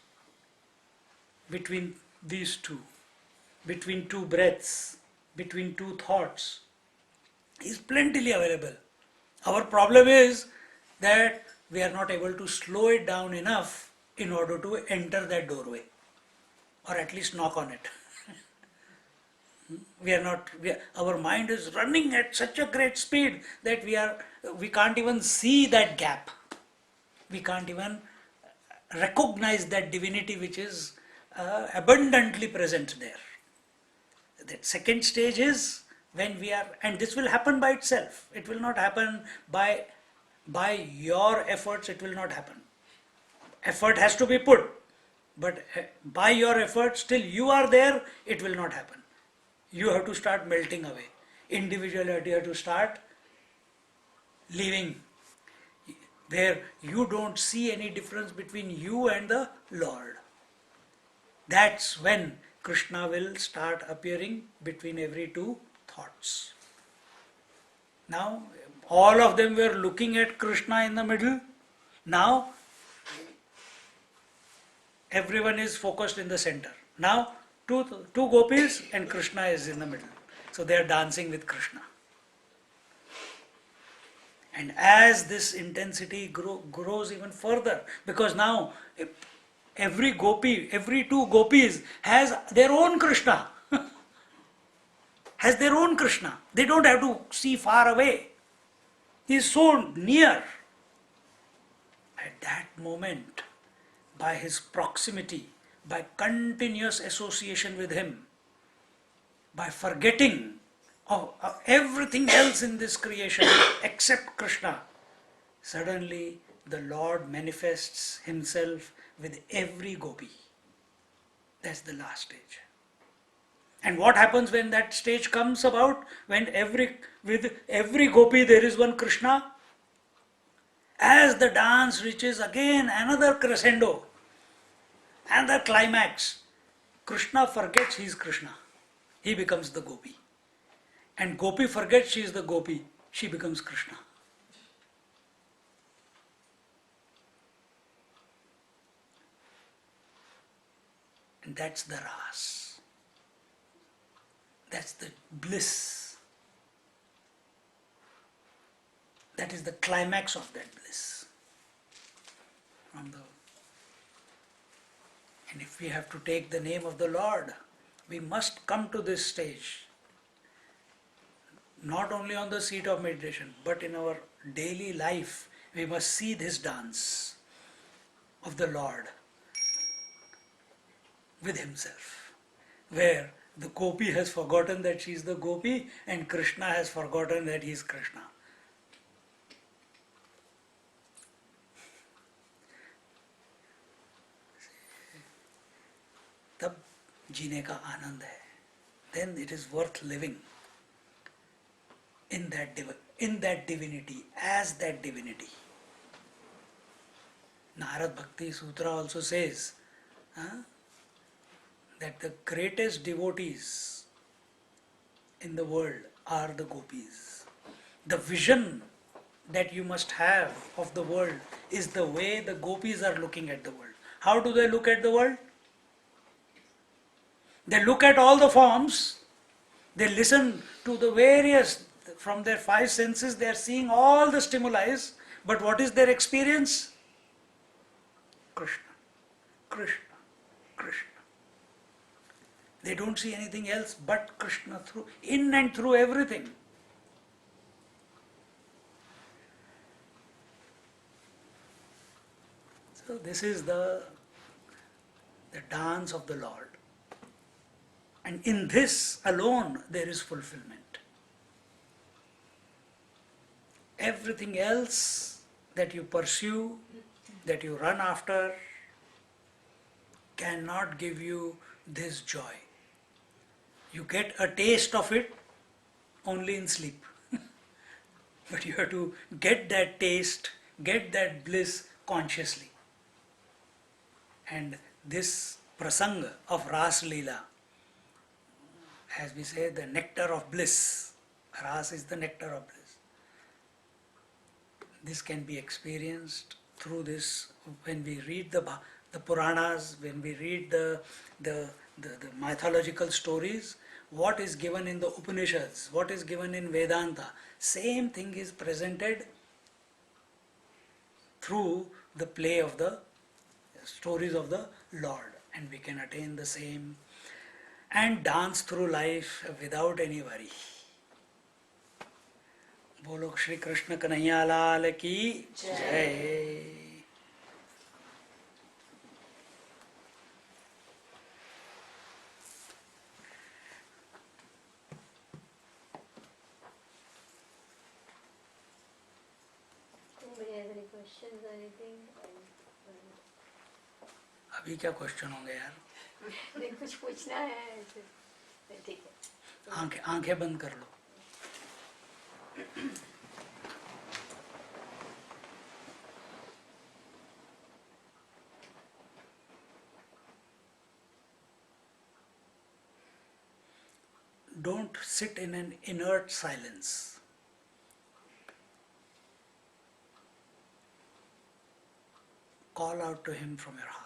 Speaker 2: Between these two. Between two breaths. Between two thoughts. Is plentifully available. Our problem is that we are not able to slow it down enough in order to enter that doorway, or at least knock on it. Our mind is running at such a great speed that we can't even see that gap. We can't even recognize that divinity which is abundantly present there. That second stage is when we are, and this will happen by itself. It will not happen by your efforts. It will not happen. Effort has to be put, but by your efforts, till you are there, it will not happen. You have to start melting away. Individuality have to start leaving, where you don't see any difference between you and the Lord. That's when Krishna will start appearing between every two thoughts. Now, all of them were looking at Krishna in the middle. Now, everyone is focused in the center. Now, two gopis and Krishna is in the middle. So they are dancing with Krishna. And as this intensity grows even further, because now every two gopis has their own Krishna. Has their own Krishna. They don't have to see far away. He is so near. At that moment, by his proximity, by continuous association with him, by forgetting of everything else in this creation except Krishna, suddenly the Lord manifests himself with every gopi. That's the last stage. And what happens when that stage comes about? When with every gopi there is one Krishna. As the dance reaches again another crescendo, another climax, Krishna forgets he is Krishna. He becomes the gopi. And gopi forgets she is the gopi. She becomes Krishna. And that's the ras. That's the bliss. That is the climax of that bliss. And if we have to take the name of the Lord, we must come to this stage. Not only on the seat of meditation, but in our daily life, we must see this dance of the Lord with himself, where the gopi has forgotten that she is the gopi and Krishna has forgotten that he is Krishna. तब जीने का आनंद है. Then it is worth living in that divinity, as that divinity. Narad Bhakti Sutra also says that the greatest devotees in the world are the gopis. The vision that you must have of the world is the way the gopis are looking at the world. How do they look at the world? They look at all the forms, they listen to the various, from their five senses, they are seeing all the stimuli, but what is their experience? Krishna, Krishna, Krishna. They don't see anything else but Krishna in and through everything. So this is the dance of the Lord. And in this alone there is fulfillment. Everything else that you pursue, that you run after, cannot give you this joy. You get a taste of it only in sleep. But you have to get that taste, get that bliss consciously. And this prasanga of Ras Leela, as we say, the nectar of bliss. Ras is the nectar of bliss. This can be experienced through this when we read the Puranas, when we read the mythological stories, what is given in the Upanishads, what is given in Vedanta, same thing is presented through the play of the stories of the Lord, and we can attain the same and dance through life without any worry. बोलो श्री कृष्ण कन्हैया लाल की जय.
Speaker 3: Anybody has any questions or anything?
Speaker 2: अभी क्या question होंगे यार?
Speaker 3: नहीं, कुछ पूछना है ऐसे? नहीं, ठीक है.
Speaker 2: आंखें बंद कर लो. Don't sit in an inert silence. Call out to him from your heart.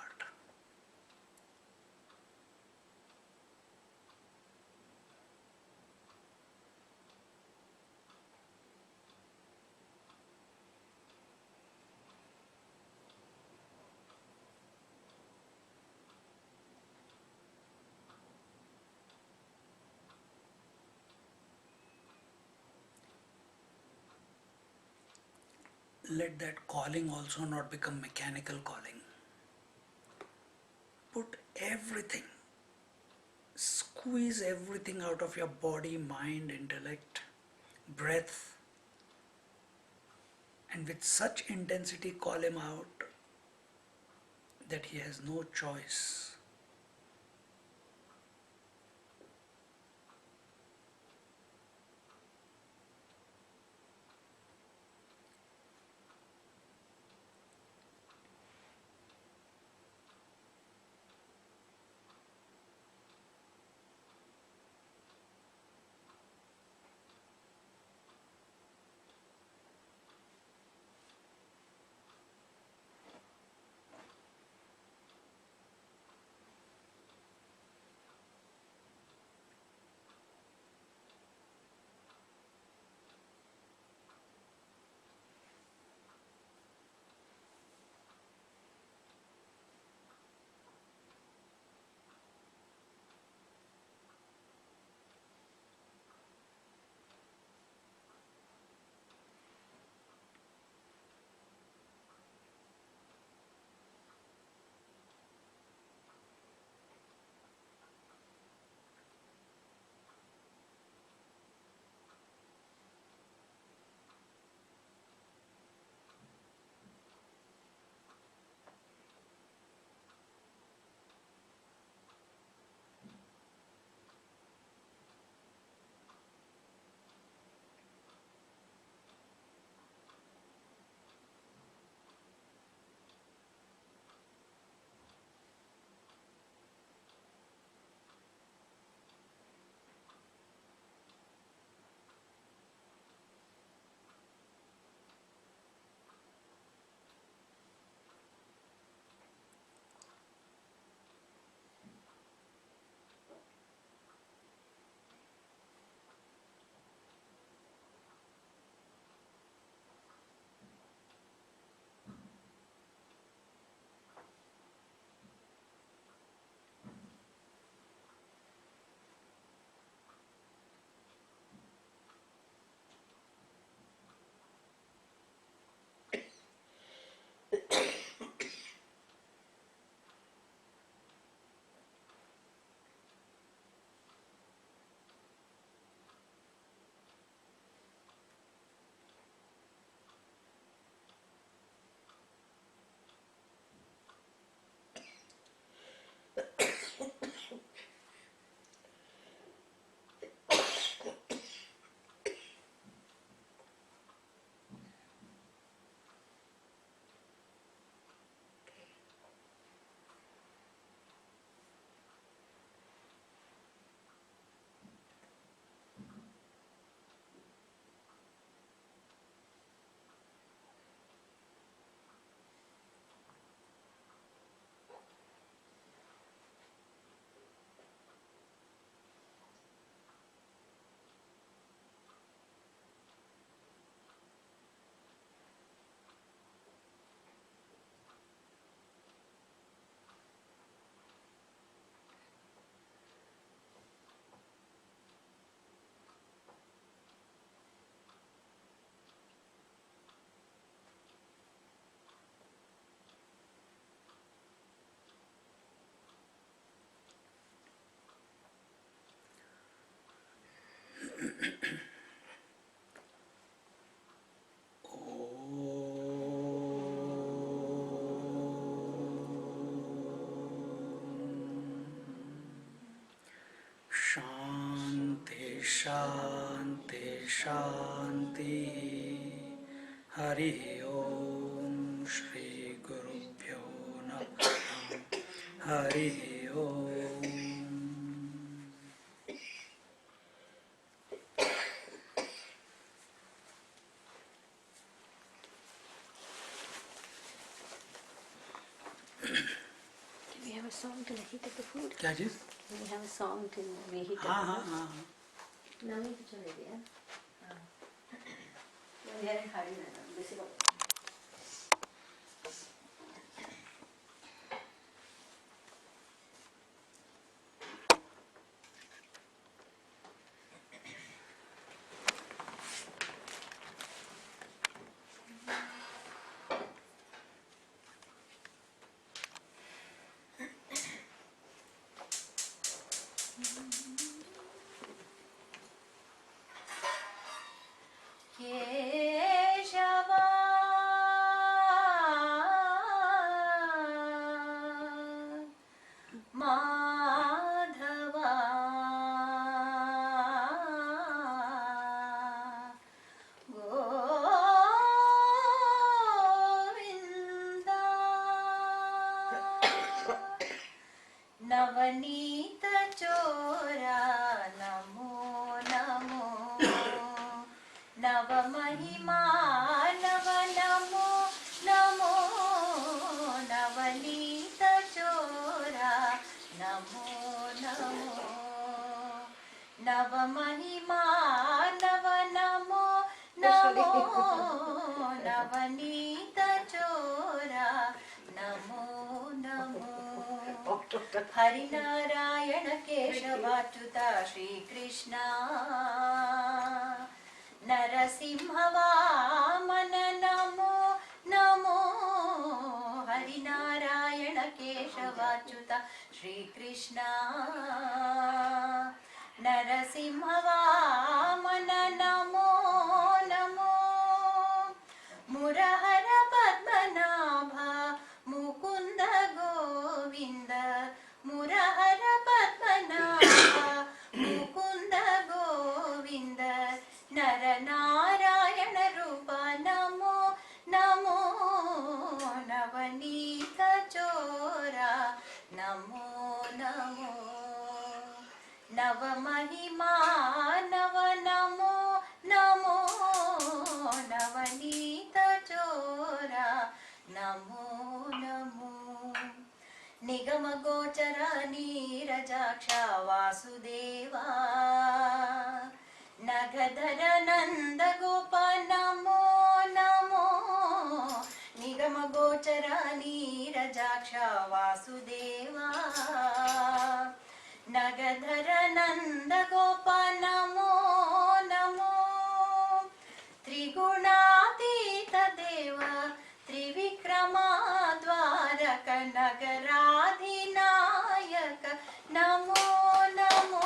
Speaker 2: Let that calling also not become mechanical calling. Put everything, squeeze everything out of your body, mind, intellect, breath, and with such intensity call him out that he has no choice. Hari Om Shri Gurubhyo Namaha. Hari Om.
Speaker 3: Do we have a song till the heat of the food?
Speaker 2: क्या चीज?
Speaker 3: Do we have a song till we heat up
Speaker 2: हाँ
Speaker 3: the
Speaker 2: हाँ
Speaker 3: food?
Speaker 2: हाँ हाँ.
Speaker 3: नवनीत चलेगी है यार हाड़ी ना बेसिक
Speaker 1: केशवा माधवा गोविन्दा नवनीत चोरा नमो नमो नव महिमा नव नमो नमो नवनीत चोरा नमो नमो नव महिमा नव नमो नमो नवनीत चोरा नमो नमो हरिनारायण केशवाच्युता श्रीकृष्ण नरसिंहवामन नमो नमो हरिनारायण केशवाच्युता श्रीकृष्ण नरसिंहवामन नमो नमो मुरहर पद्मनाभ मुकुंद गोविंद मुरहर पद्मनाभ मुकुंद गोविंद नर नारायण रूप नमो नमो नवनीत चोरा नमो नमो नव महिमा नव नमो नमो नवनीत चोरा नमो नमो निगम गोचर नीरजाक्ष वासुदेवा नगधर नंद गोप नमो नमो निगम गोचर नीरजाक्ष वासुदेवा नगधर नंद गोप नमो नमो त्रिगुणातीत देव त्रिविक्रमा द्वारक नगराधिनायक नमो नमो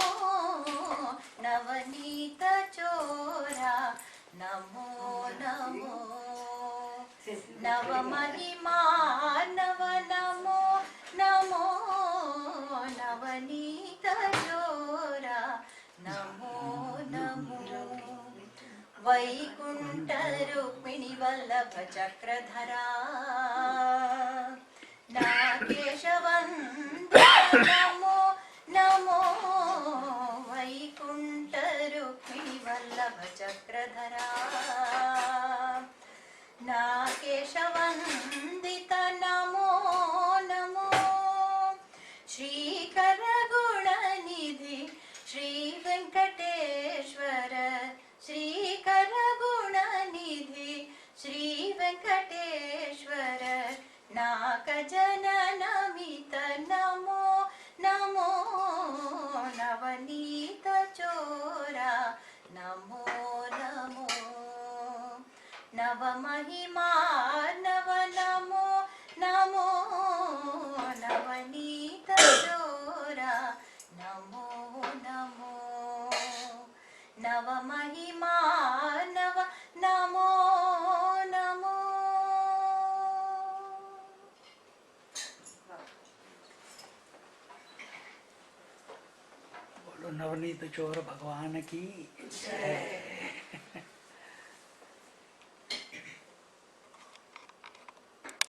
Speaker 1: नवनीत चोरा नमो नमो नव महिमा नव नमो नमो नवनीत चोरा नमो नमो वैकुंठ रुक्मिणी वल्लभ चक्रधरा नागेशवंदित नमो नमो वैकुंठ रुक्मिणी वल्लभ चक्रधरा नागेशवंदित नमो नमो श्रीकर गुणनिधि श्री वेंकटेश्वर श्रीकर गुणनिधि श्री वेंकटेश्वर नाकजननमित नमो नमो नवनीत चोरा नमो नमो नव महिमा नव नमो नमो नवनीत चोरा नमो नमो नव महिमा नव नमो नमो
Speaker 2: बोलो नवनीत चोर भगवान की जय.